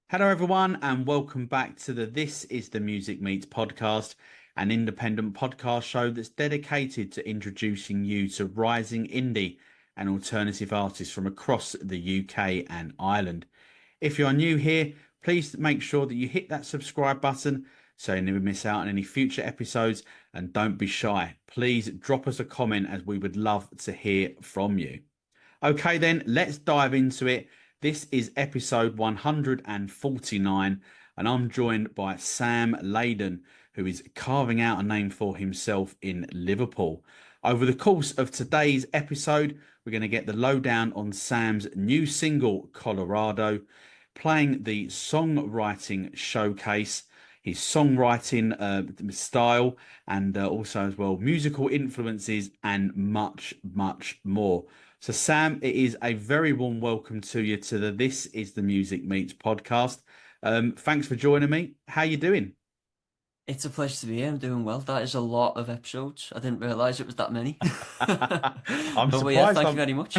Hello, everyone, and welcome back to the This is the Music Meets Podcast, an independent podcast show that's dedicated to introducing you to rising indie and alternative artists from across the UK and Ireland. If you are new here, please make sure that you hit that subscribe button so you never miss out on any future episodes. And don't be shy. Please drop us a comment as we would love to hear from you. Okay, then let's dive into it. This is episode 149, and I'm joined by Sam Leyden, who is carving out a name for himself in Liverpool. Over the course of today's episode, we're going to get the lowdown on Sam's new single, Colorado, playing the songwriting showcase, his songwriting style, and also as well musical influences and much, much more. So, Sam, it is a very warm welcome to you to the This is the Music Meets podcast. Thanks for joining me. How you doing? It's a pleasure to be here. I'm doing well. That is a lot of episodes. I didn't realise it was that many. I'm But yeah, surprised. thank you very much.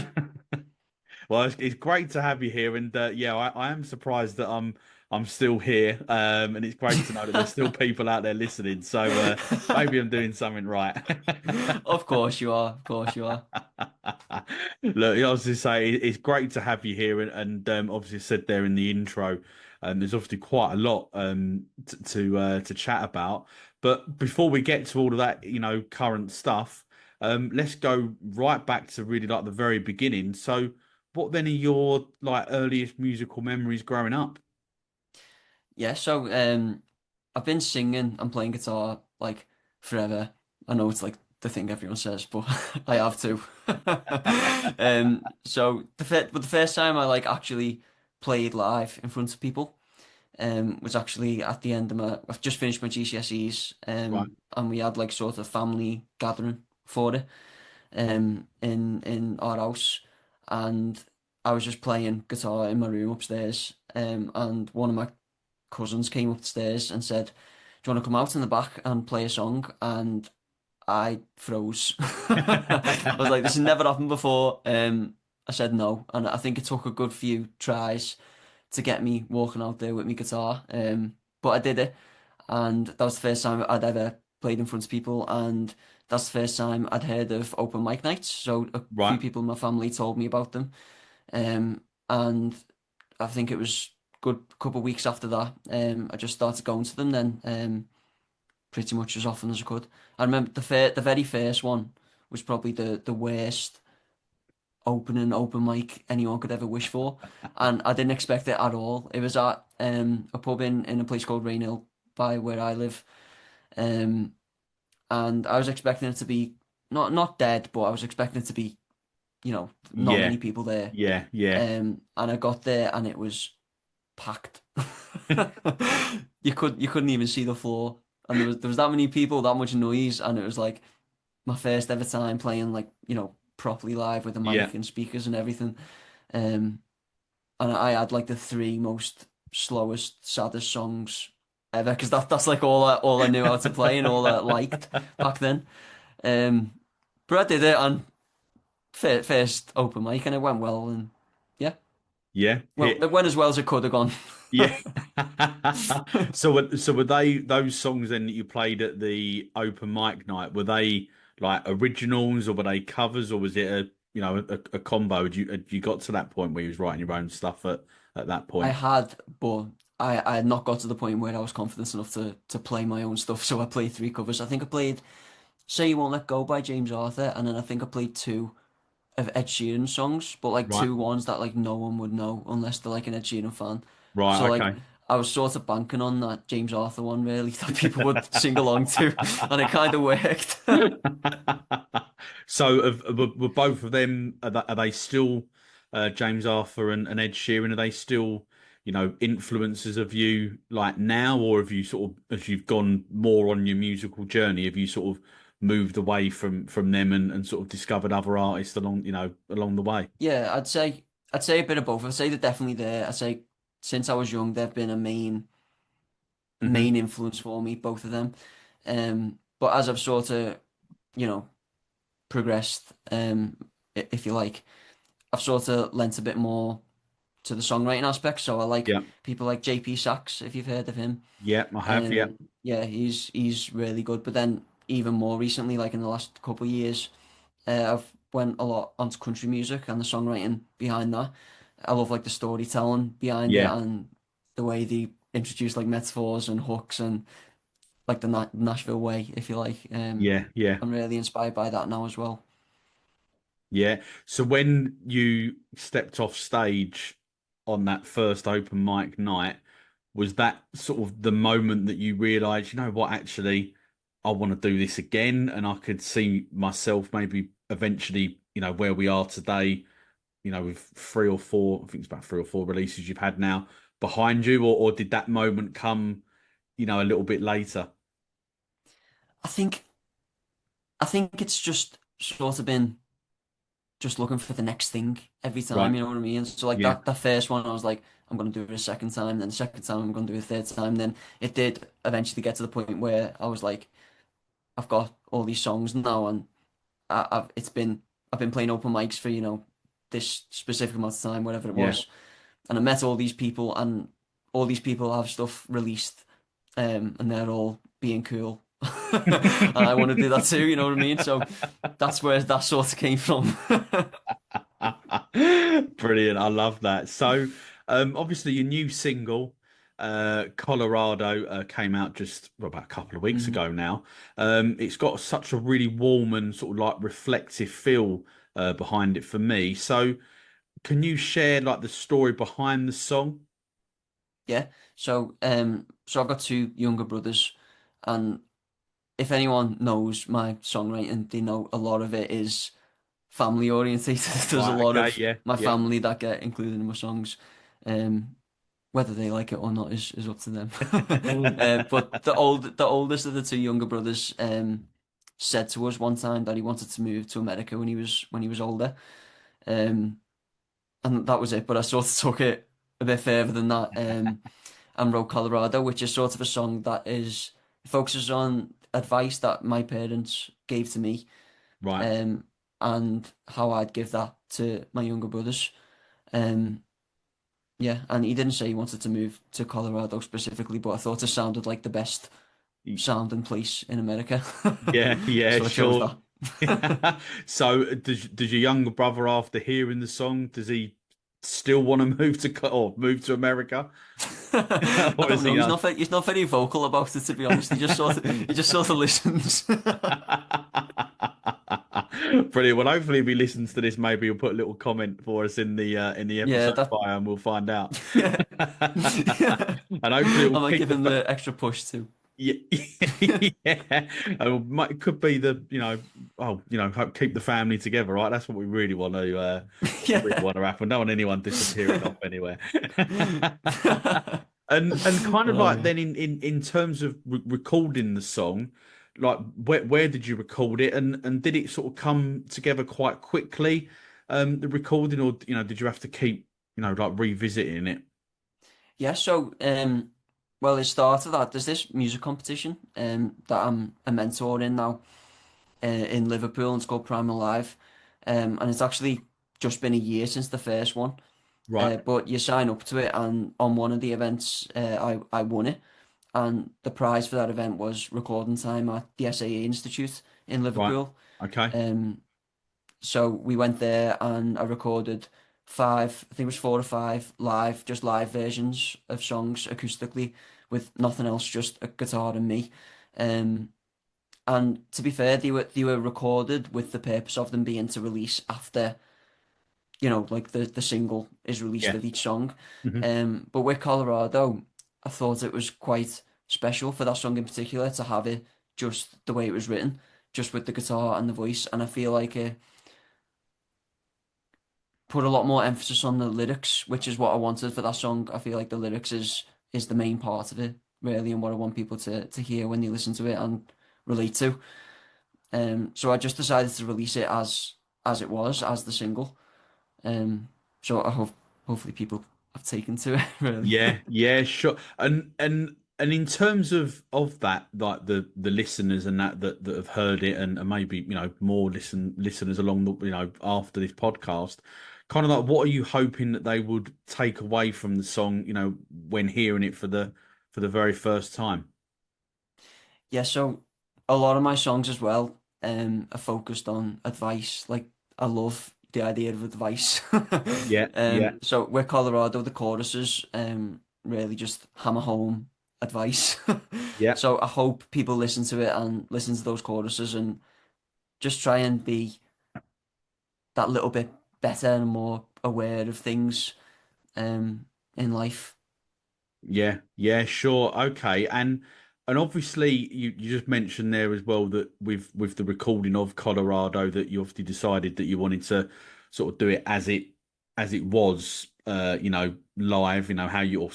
Well, it's great to have you here, and yeah, I am surprised that I'm still here, and it's great to know that there's still people out there listening. So maybe I'm doing something right. Of course you are. Of course you are. Look, I was just say it's great to have you here, and obviously said there in the intro, there's obviously quite a lot to chat about. But before we get to all of that, current stuff, let's go right back to really like the very beginning. So, what then are your like earliest musical memories growing up? Yeah, so I've been singing and playing guitar like forever. I know it's like the thing everyone says, but I have to. But the first time I like actually played live in front of people was actually at the end of I've just finished my GCSEs, Right. and we had like sort of family gathering for it, in our house, and I was just playing guitar in my room upstairs, and one of my cousins came upstairs and said, "Do you want to come out in the back and play a song?" And I froze. I was like, "This has never happened before." I said no, and I think it took a good few tries to get me walking out there with my guitar. But I did it, and that was the first time I'd ever played in front of people, and that's the first time I'd heard of open mic nights. So a few Right. people in my family told me about them, and I think it was good couple of weeks after that. I just started going to them then, pretty much as often as I could. I remember the very first one was probably the worst open mic anyone could ever wish for, and I didn't expect it at all. It was at a pub in a place called Rainhill by where I live, um, and I was expecting it to be not dead, but I was expecting it to be, not Yeah. many people there. Yeah. Yeah. And I got there and it was packed. You couldn't even see the floor, and there was that many people, that much noise, and it was like my first ever time playing like properly live with a Yeah. mic and speakers and everything. Um, and I had like the three most slowest, saddest songs ever, because that's like all I knew how to play and all I liked back then. Um, but I did it on first open mic and it went well, and yeah, Yeah. well, it went as well as it could have gone. Yeah. So were they those songs then that you played at the open mic night? Were they like originals or were they covers or was it a combo? Had you got to that point where you was writing your own stuff at that I point? had, but I had not got to the point where I was confident enough to play my own stuff. So I played three covers. I think I played "Say You Won't Let Go" by James Arthur, and then I think I played two of Ed Sheeran songs, but like Right. two ones that like no one would know unless they're like an Ed Sheeran fan. So Right. like Okay. I was sort of banking on that James Arthur one really that people would sing along to, and it kind of worked. So were both of them are they still James Arthur and Ed Sheeran? Are they still influences of you like now, or have you sort of as you've gone more on your musical journey, have you sort of moved away from them and sort of discovered other artists along the way? Yeah, I'd say a bit of both. I'd say they're definitely there. I'd say since I was young, they've been a main Hmm. influence for me, both of them. But as I've sort of, you know, progressed, if you like, I've sort of lent a bit more to the songwriting aspect. So I like Yeah. people like JP Sachs, if you've heard of him. Yeah, I have. Yeah. Yeah, he's really good. But then even more recently, like in the last couple of years, I've went a lot onto country music and the songwriting behind that. I love like the storytelling behind it Yeah. and the way they introduce like metaphors and hooks and like the Nashville way, if you like. Yeah. Yeah. I'm really inspired by that now as well. Yeah. So when you stepped off stage on that first open mic night, was that sort of the moment that you realized, you know what, actually, I want to do this again, and I could see myself maybe eventually, where we are today, with three or four, I think it's about three or four releases you've had now behind you, or did that moment come, a little bit later? I think I think it's just sort of been just looking for the next thing every time, Right. you know what I mean? So like Yeah. that first one I was like, I'm gonna do it a second time, then the second time I'm gonna do it a third time. Then it did eventually get to the point where I was like, I've got all these songs now and I've been playing open mics for, this specific amount of time, whatever it Yeah. was. And I met all these people and all these people have stuff released, and they're all being cool. And I want to do that too, you know what I mean? So that's where that sort of came from. Brilliant. I love that. So, obviously, your new single, Colorado, came out just about a couple of weeks Mhm. ago now. It's got such a really warm and sort of like reflective feel behind it for me. So, can you share like the story behind the song? Yeah. So I've got two younger brothers, and if anyone knows my songwriting, they know a lot of it is family orientated. There's a Right. lot Okay. of Yeah. my Yeah. family that get included in my songs. Um, whether they like it or not is up to them. But the oldest of the two younger brothers said to us one time that he wanted to move to America when he was older. Um, and that was it. But I sort of took it a bit further than that, and wrote Colorado, which is sort of a song that is focuses on advice that my parents gave to me, Right. um, and how I'd give that to my younger brothers. Um, yeah, and he didn't say he wanted to move to Colorado specifically, but I thought it sounded like the best sounding place in America. Yeah. Yeah. So I chose Sure. that. So, does your younger brother, after hearing the song, does he still want to move to or move to America, I or don't is know. he He's not very vocal about it, to be honest. He just sort of listens. Brilliant. Well, hopefully, if he listens to this, maybe he'll put a little comment for us in the Yeah, episode that bio, and we'll find out. yeah. And hopefully, it I will might keep give the him the extra push too. yeah, yeah. It could be the keep the family together, right? That's what we really want to really Yeah. want to happen. Don't want anyone disappearing off anywhere. And kind of Oh like yeah. then in terms of recording the song, like where did you record it, and did it sort of come together quite quickly, the recording, or did you have to keep like revisiting it? Yeah, so well it started that there's this music competition that I'm a mentor in now in Liverpool, and it's called Primal Live. And it's actually just been a year since the first one. Right, But you sign up to it, and on one of the events, I won it, and the prize for that event was recording time at the SAE Institute in right, Liverpool. okay, Um, so we went there, and I recorded five, I think it was four or five live, just live versions of songs acoustically with nothing else, just a guitar and me. Um, and to be fair, they were recorded with the purpose of them being to release after, like the single is released yeah, with each song. hmm But with Colorado, I thought it was quite special for that song in particular to have it just the way it was written, just with the guitar and the voice. And I feel like it put a lot more emphasis on the lyrics, which is what I wanted for that song. I feel like the lyrics is the main part of it, really, and what I want people to hear when they listen to it and relate to. So I just decided to release it as it was, as the single. Um, so I hope hopefully people have taken to it, really. Yeah, yeah, sure. And in terms of that, like the listeners and that have heard it, and maybe more listeners along the after this podcast, kind of like, what are you hoping that they would take away from the song, when hearing it for the very first time? Yeah, so a lot of my songs as well are focused on advice. Like I love the idea of advice. Yeah, yeah, So with Colorado, the choruses really just hammer home advice. yeah, So I hope people listen to it and listen to those choruses and just try and be that little bit better and more aware of things um in life. yeah, yeah, sure. Okay. And obviously you just mentioned there as well that with the recording of Colorado that you obviously decided that you wanted to sort of do it as it was live, how you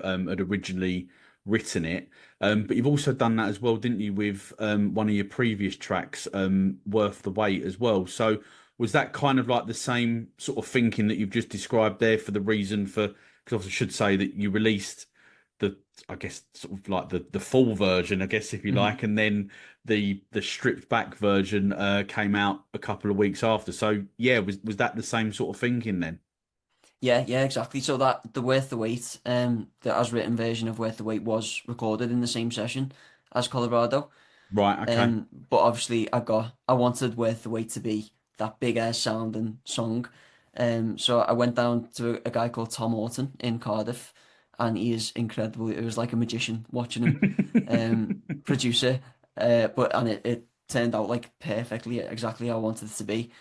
had originally written it. But you've also done that as well, didn't you, with one of your previous tracks, Worth the Wait as well. So was that kind of like the same sort of thinking that you've just described there for the reason for, because I should say that you released the, I guess, sort of like the full version, I guess, if you Mhm. like, and then the stripped back version came out a couple of weeks after. So yeah, was that the same sort of thinking then? Yeah, yeah, exactly. So that the Worth the Wait, the as written version of Worth the Wait was recorded in the same session as Colorado. Right, okay. But obviously I wanted Worth the Wait to be that big ass sounding song. So I went down to a guy called Tom Orton in Cardiff, and he is incredible. It was like a magician watching him, producer. But and it turned out like perfectly exactly how I wanted it to be.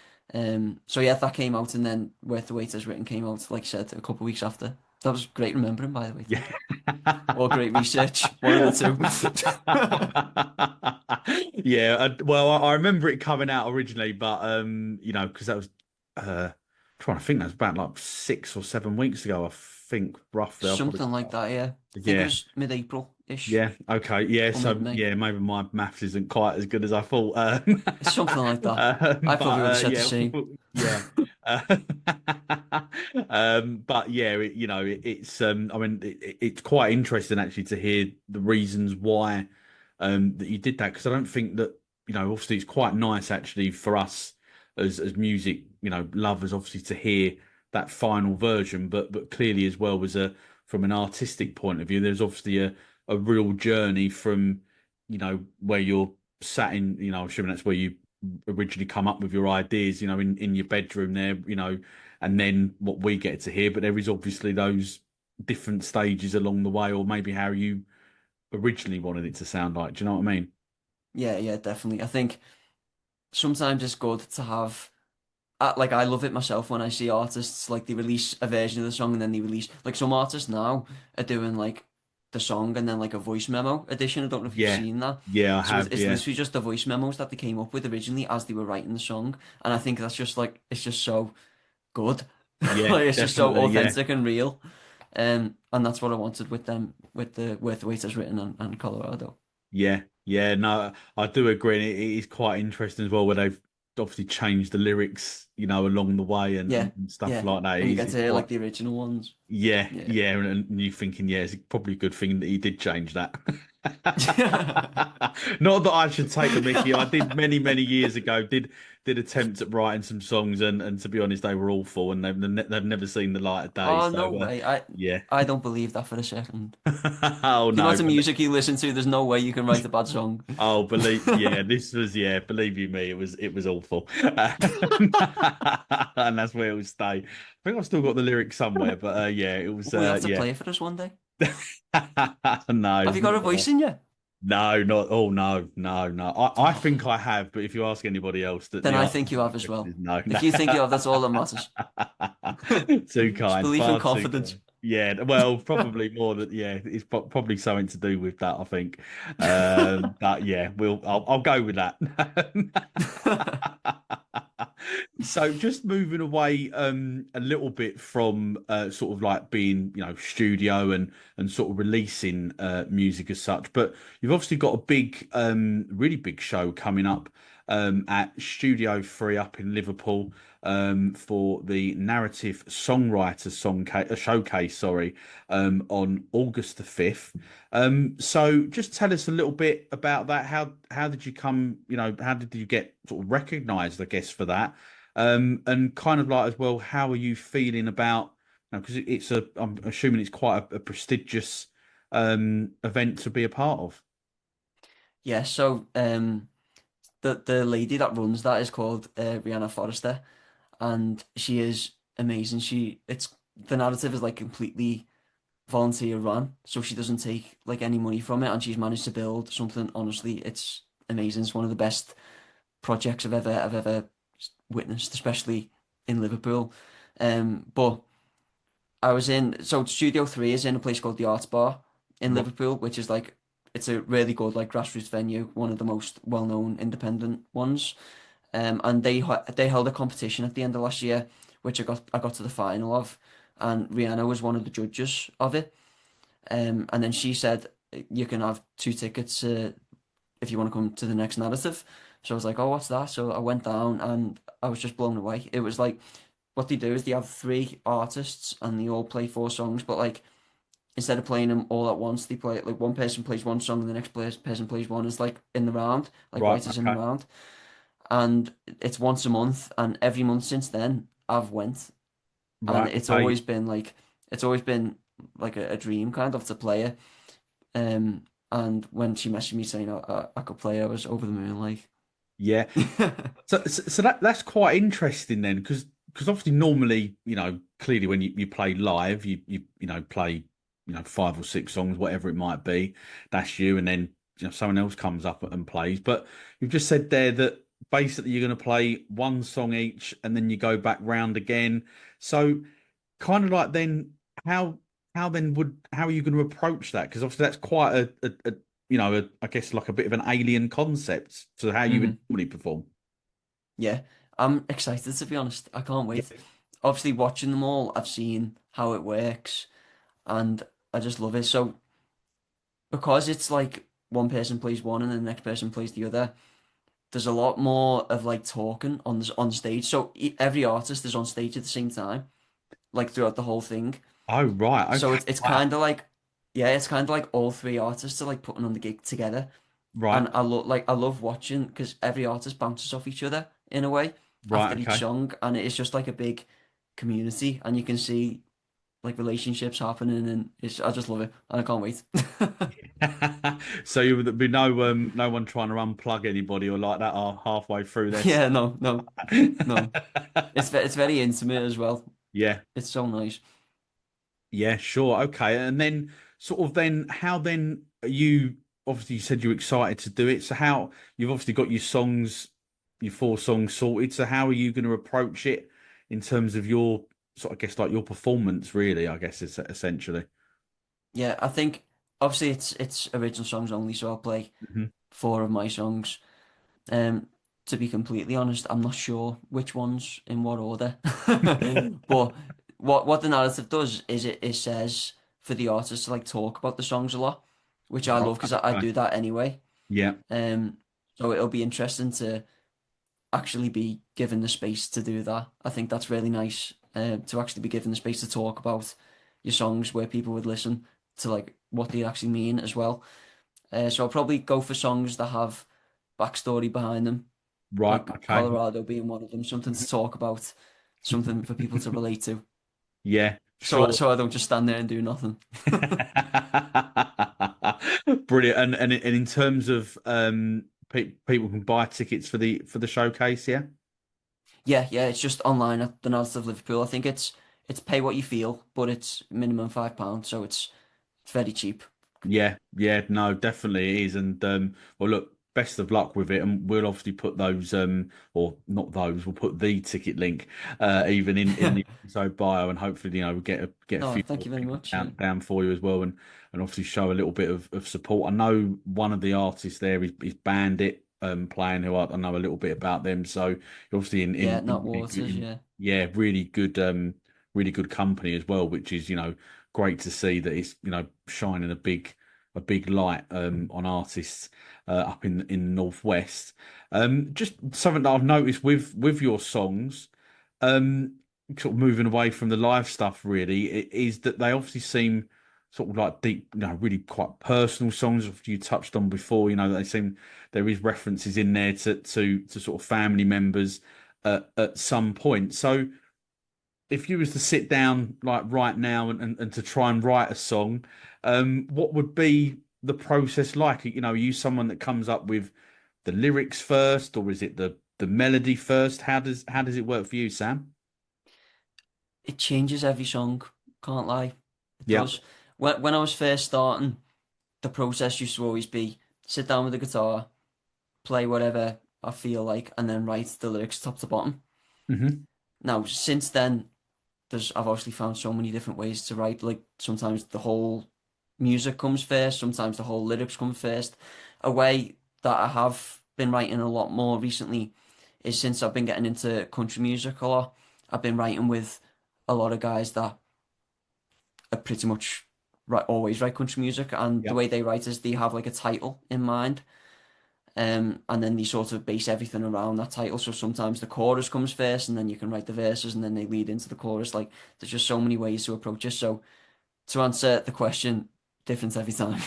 So yeah, that came out, and then Worth the Wait as written came out, like I said, a couple of weeks after. That was great remembering, by the way. Yeah. Thank you. Or great research, one of the Yeah, well, I remember it coming out originally, but because that was trying to think, that was about like 6 or 7 weeks ago, I think, roughly. I'll probably, Something like that, yeah. I think it yeah, was mid-April-ish, yeah, okay, yeah. or So mid-May. yeah, maybe my maths isn't quite as good as I thought. Something like that. I probably would have said the Yeah, same. yeah. Uh, but yeah, I mean, it's quite interesting actually to hear the reasons why that you did that, because I don't think that, obviously it's quite nice actually for us as music, lovers, obviously, to hear that final version, but clearly as well as a from an artistic point of view, there's obviously a real journey from, where you're sat in, I'm assuming that's where you originally come up with your ideas, in your bedroom there, and then what we get to hear. But there is obviously those different stages along the way, or maybe how you originally wanted it to sound like. Do you know what I mean? Yeah, yeah, definitely. I think sometimes it's good to have, like, I love it myself when I see artists, like, they release a version of the song and then they release, like, some artists now are doing, like, the song and then, like, a voice memo edition. I don't know if you've Yeah, sing that. yeah, I So have. it's Yeah, literally just the voice memos that they came up with originally as they were writing the song. And I think that's just, like, it's just so good. yeah, Like, it's just so definitely. Yeah, authentic and real. And that's what I wanted with them, with the Worth the Wait as written and Colorado. yeah, yeah. No, I do agree. And it is quite interesting as well, where they've obviously changed the lyrics, along the way and, Yeah, and stuff yeah. like that. And you get It's to hear quite. like the original ones. Yeah, Yeah. yeah, and you thinking, yeah, it's probably a good thing that he did change that. Not that I should take the mickey. I did many, many years ago. Did attempt at writing some songs, and to be honest, they were awful, and they've never seen the light of day. Oh, no So way. yeah. I don't believe that for a second. Oh The amount no, of music you listen to, there's no way you can write a bad song. oh, yeah, this was, yeah, believe you me, it was awful, and that's where it will stay. I think I've still got the lyrics somewhere, but yeah, it was We'll have to yeah. play it for us one day. No, Have you got a voice in you? no, not. Oh no, no, no. I think I have, but if you ask anybody else, that Then the I answer think you have as is well. no, no. If you think you have, that's all that matters. Too Just kind, belief and far too confidence. kind. Yeah, well, probably more that. Yeah, it's probably something to do with that, I think. But yeah, I'll go with that. So just moving away a little bit from sort of like being, studio and sort of releasing music as such, but you've obviously got a big really big show coming up at Studio 3 up in Liverpool for the Narrative Songwriter Showcase, sorry, on August the 5th. So just tell us a little bit about that. How did you come, how did you get sort of recognized, I guess, for that? And kind of like as well, how are you feeling about, because it's I'm assuming it's quite a prestigious event to be a part of. Yeah, so the lady that runs that is called Rihanna Forrester, and she is amazing. It's the narrative is like completely volunteer run, so she doesn't take like any money from it, and she's managed to build something. Honestly, it's amazing. It's one of the best projects I've ever witnessed, especially in Liverpool. But I was in so Studio 3 is in a place called the Arts Bar in Right, Liverpool, which is like it's a really good like grassroots venue, one of the most well-known independent ones. And they held a competition at the end of last year, which I got to the final of, and Rihanna was one of the judges of it. And then she said you can have two tickets if you want to come to the next narrative. So I was like, oh, what's that? So I went down and I was just blown away. It was like what they do is they have three artists and they all play four songs, but like instead of playing them all at once, they play like one person plays one song and the next person plays one. Is like in the round, like right, writers in the okay, round, and it's once a month. And every month since then, I've went, and right, okay. it's always been like a dream kind of to play it. And when she messaged me saying I could play, I was over the moon. Like, Yeah. So that's quite interesting then, because obviously normally, clearly when you play live, you play, five or six songs, whatever it might be, that's you, and then someone else comes up and plays. But you've just said there that basically you're going to play one song each, and then you go back round again. So kind of like then how how are you going to approach that? Because obviously that's quite I guess like a bit of an alien concept to how you would hmm normally perform. Yeah, I'm excited to be honest. I can't wait. Obviously, watching them all, I've seen how it works, and I just love it. So because it's like one person plays one and the next person plays the other, there's a lot more of like talking on stage. So every artist is on stage at the same time, like throughout the whole thing. Oh right, So okay, it's wow, kind of like, yeah, it's kind of like all three artists are like putting on the gig together, right, and I love watching because every artist bounces off each other in a way right, after each okay. song, and it's just like a big community, and you can see like relationships happening, and I just love it, and I can't wait. So you would be no one trying to unplug anybody or like that are halfway through this. Yeah, no, no, no. It's very intimate as well. Yeah, It's so nice. yeah, sure, okay. And then sort of then how then are you obviously you said you're excited to do it. So how you've obviously got your songs, your four songs sorted. So how are you going to approach it in terms of your sort of I guess like your performance really, I guess is essentially. Yeah, I think obviously it's original songs only, so I'll play Mhm. four of my songs. Um, to be completely honest, I'm not sure which ones in what order. But what the narrative does is it says for the artist to like talk about the songs a lot, which I Right, love because I okay. do that anyway. Yeah, Um, so it'll be interesting to actually be given the space to do that. I think that's really nice, to actually be given the space to talk about your songs where people would listen to like what they actually mean as well. So I'll probably go for songs that have backstory behind them, right, like okay. Colorado being one of them, something to talk about, something for people to relate to. Yeah, So sure. so I don't just stand there and do nothing. Brilliant. And in terms of people can buy tickets for the showcase, yeah? Yeah, yeah, it's just online at the North of Liverpool. I think it's pay what you feel, but it's minimum £5, so it's very cheap. Yeah, yeah, no, definitely it is. And well look, best of luck with it. And we'll obviously put those or not those, we'll put the ticket link even in the episode bio and hopefully, we'll get a No, few thank more you very people much. Yeah. down for you as well and obviously show a little bit of support. I know one of the artists there is Bandit playing who I know a little bit about them. So obviously Yeah, not really Waters, yeah. yeah, really good company as well, which is, great to see that it's, shining a big light on artists up in the northwest. Just something that I've noticed with your songs, um, sort of moving away from the live stuff, really, is that they obviously seem sort of like deep, really quite personal songs. You touched on before, that they seem there is references in there to sort of family members. at some point. So if you was to sit down like right now and to try and write a song, what would be the process like? You know, are you someone that comes up with the lyrics first, or is it the melody first? How does it work for you, Sam? It changes every song, can't lie. It Yeah. does. When I was first starting, the process used to always be sit down with the guitar, play whatever I feel like, and then write the lyrics top to bottom. Hmm. Now, since then, I've obviously found so many different ways to write. Like sometimes the whole music comes first, sometimes the whole lyrics come first. A way that I have been writing a lot more recently is since I've been getting into country music a lot. I've been writing with a lot of guys that are pretty much always write country music, and the Yeah. way they write is they have like a title in mind. And then they sort of base everything around that title. So sometimes the chorus comes first, and then you can write the verses, and then they lead into the chorus. Like there's just so many ways to approach it. So to answer the question, different every time.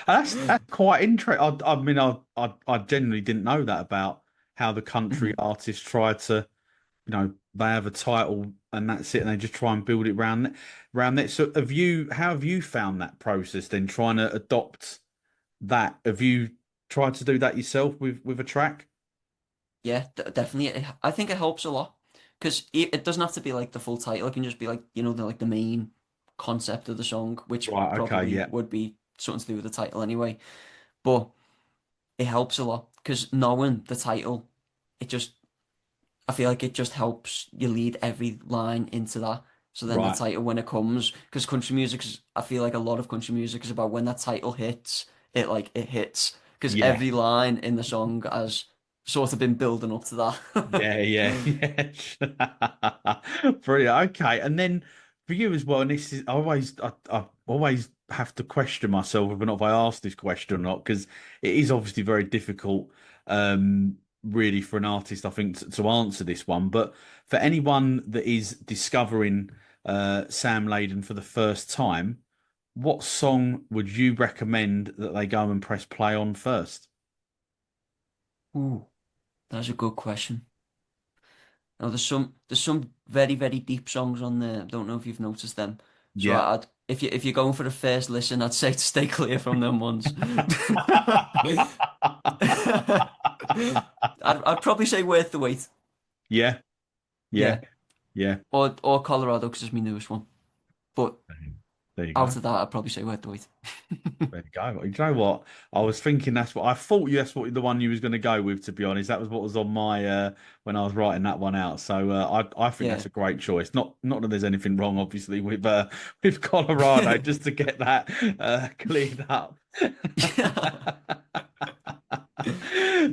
That's quite interesting. I mean, I genuinely didn't know that about how the country Mhm. artists try to, they have a title and that's it, and they just try and build it around that. So, how have you found that process then, trying to adopt that? Have you tried to do that yourself with a track? Yeah, definitely. I think it helps a lot because it doesn't have to be like the full title. It can just be like the main concept of the song, which Right. Okay. probably Yeah. would be something to do with the title anyway. But it helps a lot because knowing the title, it just I feel like it just helps you lead every line into that. So then the Right. title when it comes, because country music is, I feel like a lot of country music is about when that title hits, it hits. Because Yeah. every line in the song has sort of been building up to that. Yeah, yeah, yeah. Brilliant. Okay, and then for you as well, and this is I always have to question myself whether or not if I ask this question or not, because it is obviously very difficult, really for an artist, I think, to answer this one. But for anyone that is discovering Sam Leyden for the first time, what song would you recommend that they go and press play on first? Ooh, that's a good question. Now there's some very very deep songs on there. I don't know if you've noticed them. So Yeah. if you're going for the first listen, I'd say to stay clear from them ones. I'd probably say Worth the Wait. Yeah, yeah, Yeah. yeah. Or Colorado because it's my newest one. But There you out go. of that, I'd probably say Worth the Wait. There you go. You know what? I was thinking that's what the one you was going to go with. To be honest, that was what was on my when I was writing that one out. So I think Yeah. that's a great choice. Not that there's anything wrong, obviously, with Colorado, just to get that cleared up.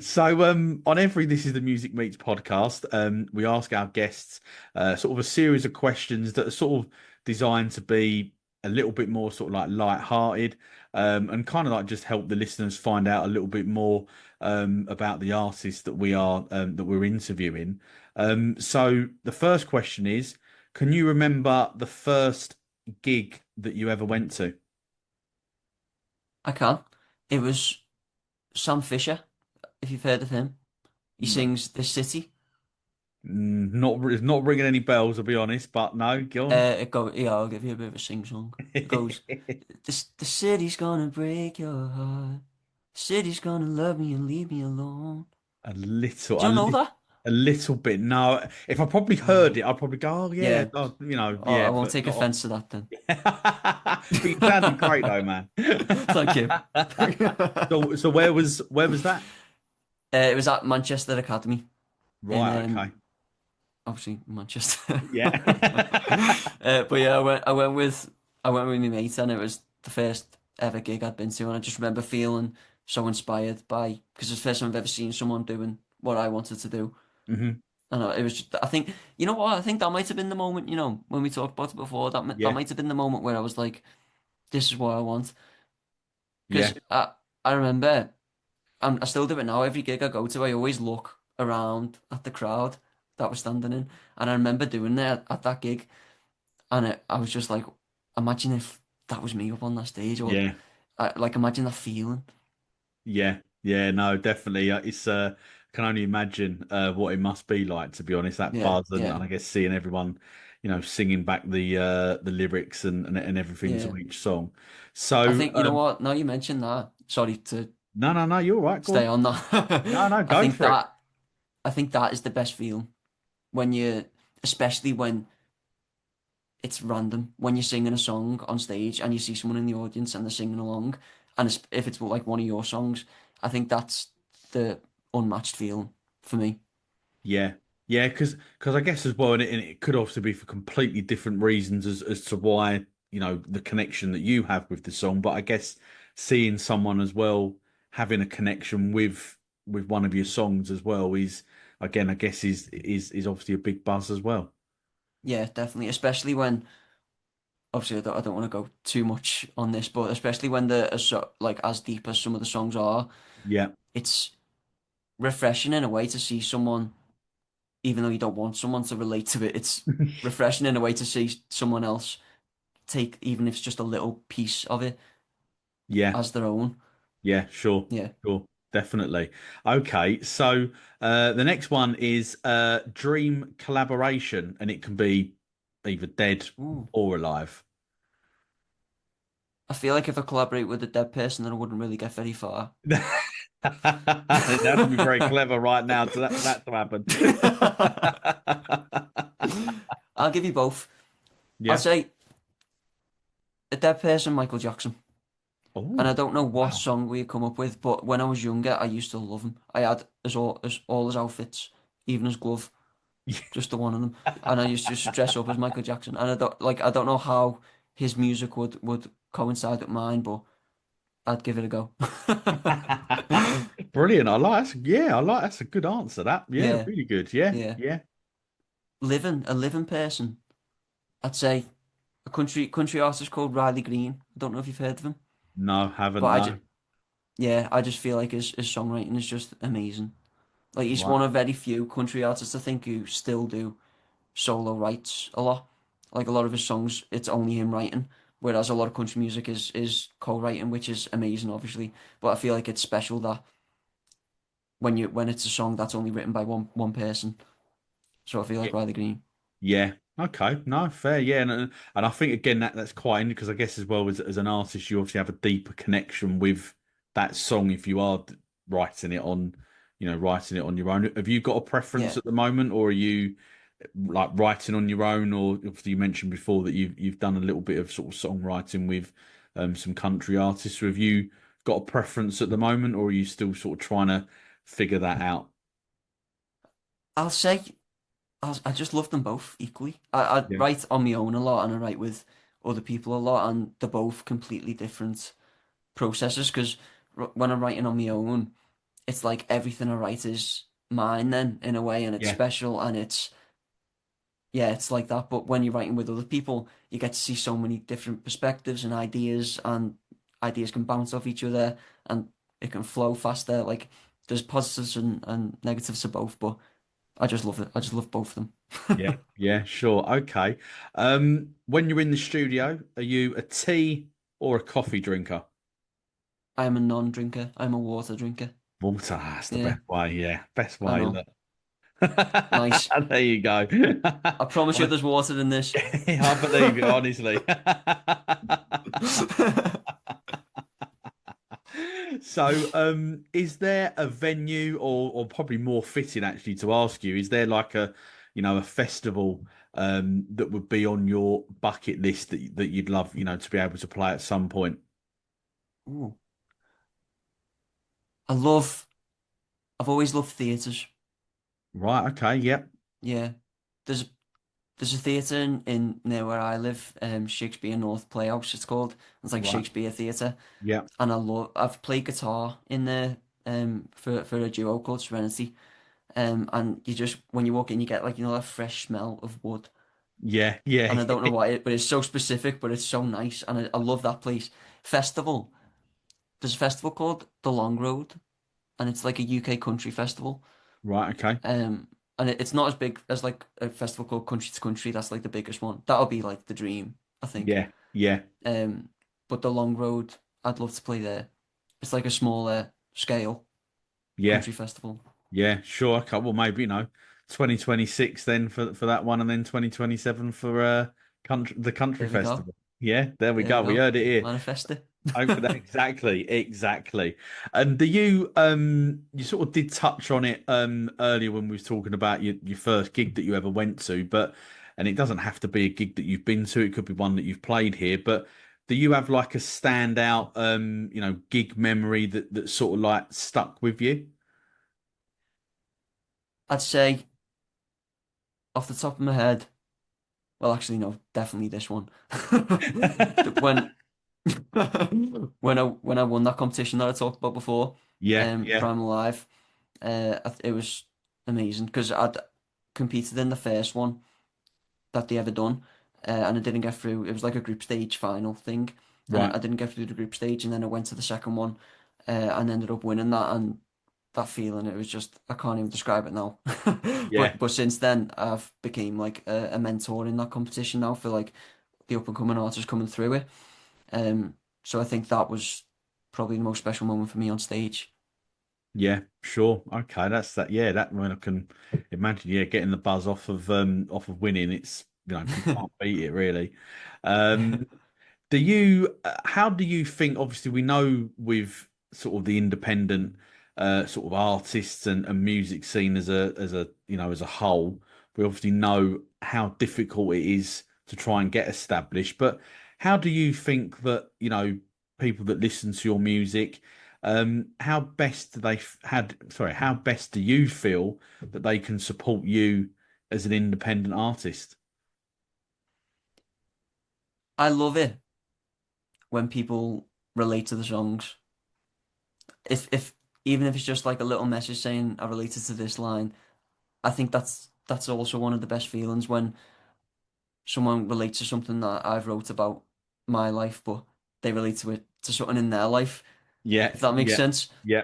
So, on every This Is the Music Meets podcast, we ask our guests sort of a series of questions that are sort of designed to be a little bit more sort of like light-hearted, and kind of like just help the listeners find out a little bit more about the artists that we're interviewing. So the first question is, can you remember the first gig that you ever went to? I can. It was Sam Fisher, if you've heard of him. He sings The City. It's not ringing any bells, I'll be honest, but no, go on. Yeah, I'll give you a bit of a sing song. It goes, the city's gonna break your heart. The city's gonna love me and leave me alone. A little, Do you know that? a little bit. No, if I probably heard Oh, it, I'd probably go, "Oh yeah, yeah. oh, Oh, I yeah," won't but take not. offense to that then. But you sounded great though, man. Thank you. So where was that? It was at Manchester Academy in Right, okay, obviously Manchester. yeah, But yeah, I went with my mate, and it was the first ever gig I'd been to, and I just remember feeling so inspired by because it's the first time I've ever seen someone doing what I wanted to do. hmm And it was just, I think, you know what? I think that might have been the moment, when we talked about it before, that yeah, might have been the moment where I was like, this is what I want. yeah, Because I remember, and I still do it now, every gig I go to, I always look around at the crowd that was standing in. And I remember doing that at that gig, and I was just like, imagine if that was me up on that stage, or yeah. like, imagine that feeling. Yeah, yeah, no, definitely. It's can only imagine what it must be like, to be honest, that Yeah, buzz and, yeah, and I guess seeing everyone, singing back the lyrics and everything yeah. to each song. I So think, you know what? Now you mentioned that. Sorry to no, no, no, you're all right. Go stay on. on that. No, no, I go think for it. that I think that is the best feeling when especially when it's random, when you're singing a song on stage and you see someone in the audience and they're singing along, and if it's like one of your songs, I think that's the unmatched feeling for me. Yeah, yeah, because I guess as well, and it could also be for completely different reasons as to why the connection that you have with the song. But I guess seeing someone as well having a connection with one of your songs as well is again, I guess is obviously a big buzz as well. Yeah, definitely. Especially when, obviously, I don't want to go too much on this, but especially when like as deep as some of the songs are, Yeah, it's refreshing in a way to see someone, even though you don't want someone to relate to it. It's refreshing in a way to see someone else take, even if it's just a little piece of it yeah, as their own. yeah, sure, Yeah. sure, definitely. Okay, so the next one is dream collaboration, and it can be either dead Ooh. or alive. I feel like if I collaborate with a dead person, then I wouldn't really get very far. It'd have to be very clever right now for that to happen. I'll give you both. I'll Yeah. say a dead person, Michael Jackson. And I Oh, don't know what wow. song we come up with, but when I was younger, I used to love him. I had all his outfits, even his glove, just the one of them. And I used to just dress up as Michael Jackson. And I don't know how his music would coincide with mine, but I'd give it a go. Brilliant. I like that's a good answer. That yeah, Yeah, really good. Yeah, yeah. yeah. A living person. I'd say a country artist called Riley Green. I don't know if you've heard of him, No, but haven't no. I just feel like his songwriting is just amazing. Like he's Right. one of very few country artists I think who still do solo writes a lot. Like a lot of his songs, it's only him writing, whereas a lot of country music is co-writing, which is amazing, obviously. But I feel like it's special that when it's a song that's only written by one person. So I feel like Riley Green. Yeah. Okay. No, fair. Yeah, and I think again that's quite because I guess as well as an artist, you obviously have a deeper connection with that song if you are writing it on, writing it on your own. Have you got a preference Yeah. at the moment, or are you like writing on your own? Or obviously you mentioned before that you've done a little bit of sort of songwriting with some country artists. So have you got a preference at the moment, or are you still sort of trying to figure that out? I'll say I just love them both equally. I Yeah. write on my own a lot and I write with other people a lot, and they're both completely different processes because when I'm writing on my own, it's like everything I write is mine then in a way, and it's Yeah. special and it's like that. But when you're writing with other people, you get to see so many different perspectives and ideas can bounce off each other, and it can flow faster. Like there's positives and negatives to both, but I just love it. I just love both of Yeah, them. yeah, sure. Okay. When you're in the studio, are you a tea or a coffee drinker? I am a non-drinker. I'm a water drinker. Water, that's the Yeah, best way. Yeah, best I way. know. Look. Nice. There you go. I promise you I, there's water in this. I believe you, honestly. So, is there a venue, or probably more fitting actually to ask you, is there like a festival that would be on your bucket list that you'd love, to be able to play at some point? Ooh. I love, I've always loved theatres. Right, okay, yep, Yeah. There's there's a theatre in near where I live, Shakespeare North Playhouse it's called. It's like right, Shakespeare Theatre. yep, And I've played guitar in there for a duo called Serenity. And you just when you walk in you get like that fresh smell of wood. yeah, yeah, And I don't know why but it's so specific, but it's so nice and I love that place. Festival. There's a festival called The Long Road, and it's like a UK country festival. right, okay, Um, and it's not as big as like a festival called Country to Country. That's like the biggest one. That'll be like the dream, I think. yeah, yeah, Um, but the Long Road, I'd love to play there. It's like a smaller scale yeah. country festival. Yeah, sure. Okay, well, maybe 2026 then for that one, and then 2027 for the country There we go. festival. Yeah, there we There we go. We go. heard it here. Manifest it. Exactly, exactly. And do you sort of did touch on it earlier when we was talking about your first gig that you ever went to, but and it doesn't have to be a gig that you've been to, it could be one that you've played here, but do you have like a standout gig memory that sort of like stuck with you? I'd say off the top of my head, well, actually, no, definitely this one. When when I won that competition that I talked about before, Yeah, yeah, Primal Live, it was amazing because I'd competed in the first one that they ever done, and I didn't get through. It was like a group stage final thing, and right. I didn't get through the group stage, and then I went to the second one, and ended up winning that, and that feeling, it was just I can't even describe it now. Yeah, But since then, I've became like a mentor in that competition now for like the up and coming artists coming through it. Um, so I think that was probably the most special moment for me on stage. yeah, sure. Okay, that's that. Yeah, that one I can imagine. Yeah, getting the buzz off of winning, it's you can't beat it really. Um, how do you think, obviously we know with sort of the independent sort of artists and music scene as a as a whole, we obviously know how difficult it is to try and get established. But how do you think that, people that listen to your music, how best do they had, sorry, how best do you feel that they can support you as an independent artist? I love it when people relate to the songs. If even if it's just like a little message saying I related to this line, I think that's also one of the best feelings when someone relates to something that I've wrote about my life, but they relate to it to something in their life. Yeah, If that makes yeah, sense, yeah.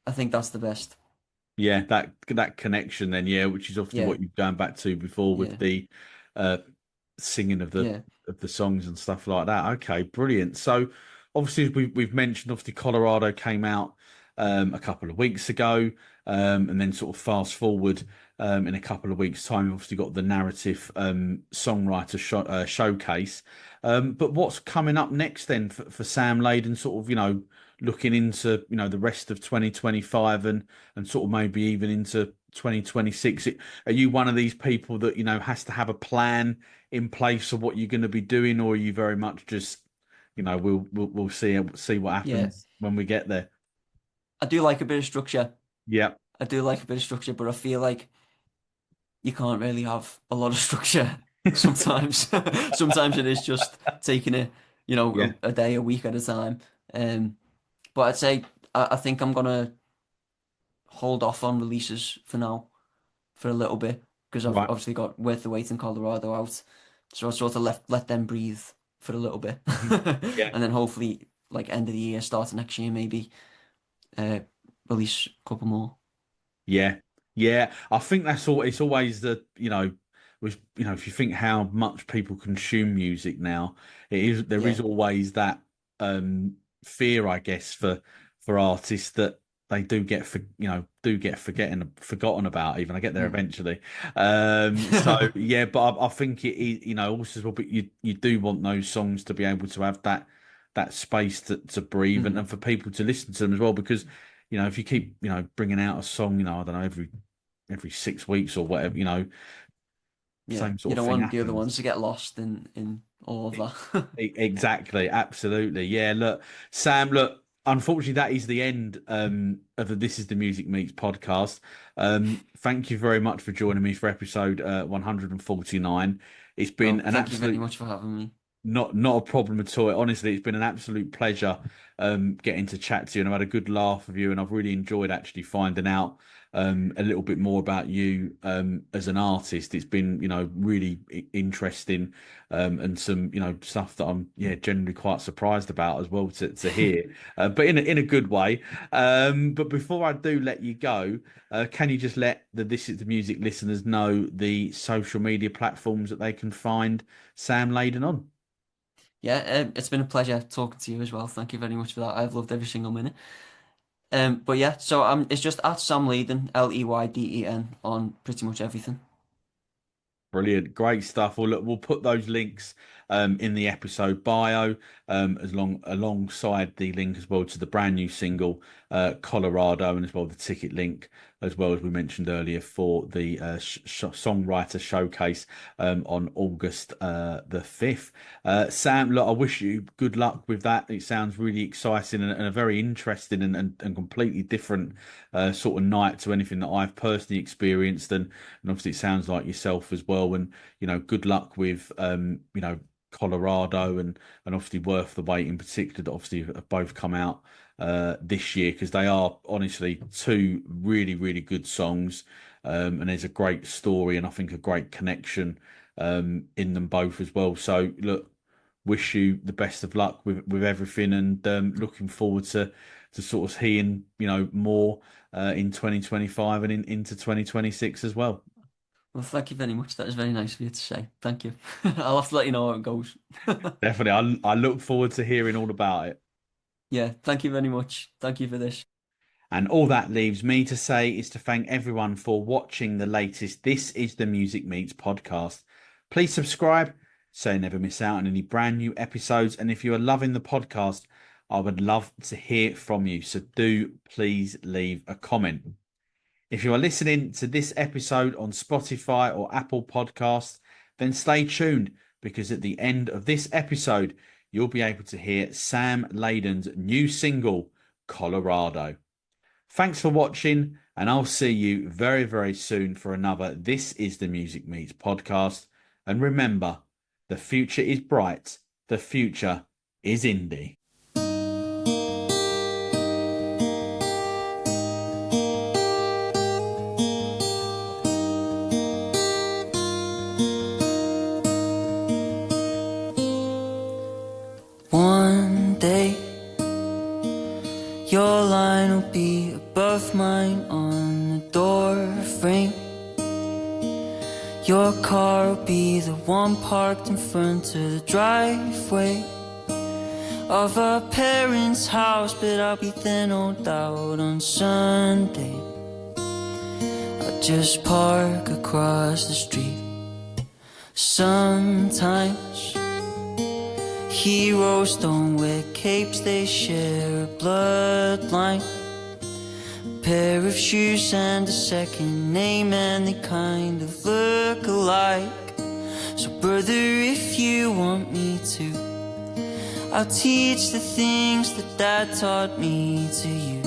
I think that's the best. Yeah, that connection then, yeah, which is obviously Yeah, what you've gone back to before with yeah, the uh singing yeah, of the songs and stuff like that. Okay, brilliant. So obviously we've mentioned obviously Colorado came out a couple of weeks ago, and then sort of fast forward in a couple of weeks' time, we've obviously got the narrative songwriter showcase. But what's coming up next then for Sam Leyden, sort of, looking into, the rest of 2025 and sort of maybe even into 2026. Are you one of these people that, has to have a plan in place of what you're going to be doing, or are you very much just, we'll see what yeah. happens when we get there? I do like a bit of structure. Yeah. I do like a bit of structure, but I feel like you can't really have a lot of structure sometimes. Sometimes it is just taking it, Yeah. a day, a week at a time. Um, but I'd say I think I'm gonna hold off on releases for now for a little bit because I've Right. obviously got Worth the Wait in Colorado out, so I sort of let them breathe for a little bit, Mhm. Yeah. and then hopefully like end of the year, start of next year maybe, uh, release a couple more. Yeah, yeah. I think that's all. It's always the with if you think how much people consume music now, there Yeah. is always that fear, I guess, for artists that they do get forgotten about. Even I get there Mm. eventually. So yeah, but I think also as well, but you do want those songs to be able to have that space to breathe Mm. and for people to listen to them as well because if you keep, bringing out a song, I don't know, every 6 weeks or whatever, Yeah, same you sort of don't thing want the other happens. ones to get lost in all of that. Exactly, absolutely. Yeah, look, Sam, look, unfortunately that is the end of the This is the Music Meets podcast. Thank you very much for joining me for episode 149. It's been No, an thank you very absolute much for having me. not a problem at all. Honestly, it's been an absolute pleasure getting to chat to you, and I've had a good laugh with you, and I've really enjoyed actually finding out a little bit more about you as an artist. It's been, really interesting and some, stuff that I'm generally quite surprised about as well to hear, but in a good way. But before I do let you go, can you just let the This Is the Music listeners know the social media platforms that they can find Sam Leyden on? Yeah, it's been a pleasure talking to you as well. Thank you very much for that. I've loved every single minute. But yeah, so it's just at Sam Leyden, Leyden, on pretty much everything. Brilliant, great stuff. Well, look, we'll put those links in the episode bio, alongside the link as well to the brand new single Colorado, and as well the ticket link, as well as we mentioned earlier, for the songwriter showcase on August the 5th. Sam, look, I wish you good luck with that. It sounds really exciting and a very interesting and completely different sort of night to anything that I've personally experienced, and obviously it sounds like yourself as well. And good luck with Colorado and obviously Worth the Wait in particular, that obviously have both come out this year, because they are honestly two really, really good songs. And there's a great story and I think a great connection in them both as well. So look, wish you the best of luck with everything, and looking forward to sort of hearing more in 2025 and into 2026 as well. Well, thank you very much. That is very nice of you to say. Thank you. I'll have to let you know how it goes. Definitely, I look forward to hearing all about it. Yeah, thank you very much. Thank you for this. And all that leaves me to say is to thank everyone for watching the latest This Is The Music Meets podcast. Please subscribe so you never miss out on any brand new episodes. And if you are loving the podcast, I would love to hear from you. So do please leave a comment. If you are listening to this episode on Spotify or Apple Podcasts, then stay tuned, because at the end of this episode, you'll be able to hear Sam Leyden's new single, Colorado. Thanks for watching, and I'll see you very, very soon for another This Is The Music Meets podcast. And remember, the future is bright. The future is indie. One day, your line will be above mine on the door frame. Your car will be the one parked in front of the driveway of our parents' house, but I'll be there no doubt on Sunday. I'll just park across the street. Sometimes heroes don't wear capes, they share a bloodline, a pair of shoes and a second name, and they kind of look alike. So brother, if you want me to, I'll teach the things that Dad taught me to you.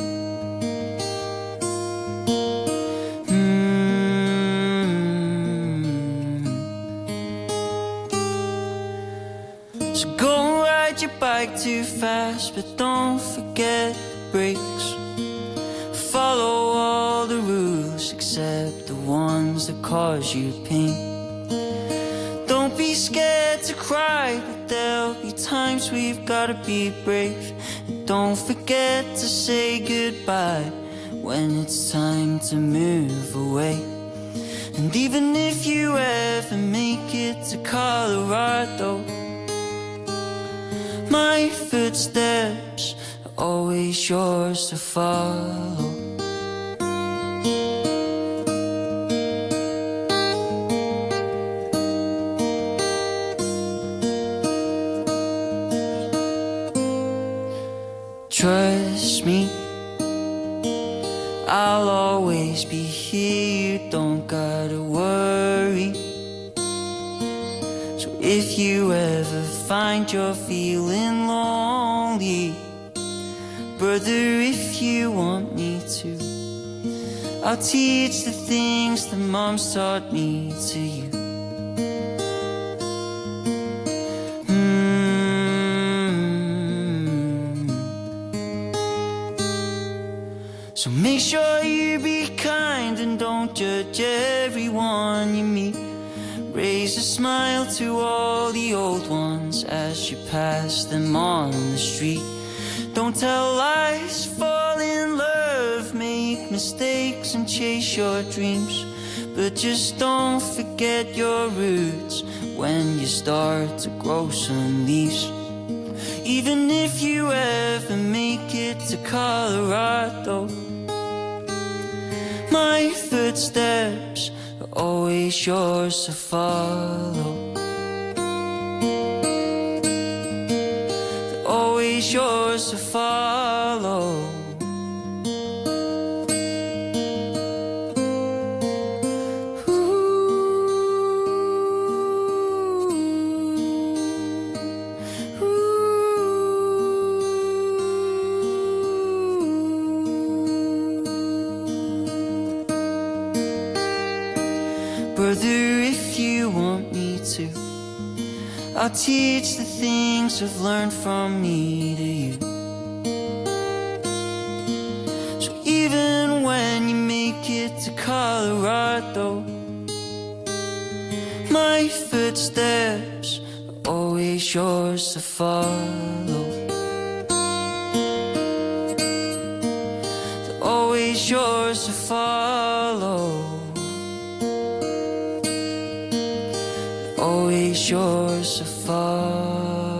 So go ride your bike too fast, but don't forget the brakes. Follow all the rules except the ones that cause you pain. Don't be scared to cry, but there'll be times we've gotta be brave. And don't forget to say goodbye when it's time to move away. And even if you ever make it to Colorado, my footsteps are always yours to follow. Trust me, I'll always be here, you don't gotta worry. So if you ever find you're feeling lonely, brother, if you want me to, I'll teach the things that Mom's taught me to you. So make sure you be kind and don't judge everyone you meet. Raise a smile to all the old ones as you pass them on the street. Don't tell lies, fall in love, make mistakes and chase your dreams. But just don't forget your roots when you start to grow some leaves. even if you ever make it to Colorado, my footsteps are always yours to follow. They're always yours to follow. Brother, if you want me to, I'll teach the things I've learned from me to you. So even when you make it to Colorado, my footsteps are always yours to follow. They're always yours to follow. Always yours to follow.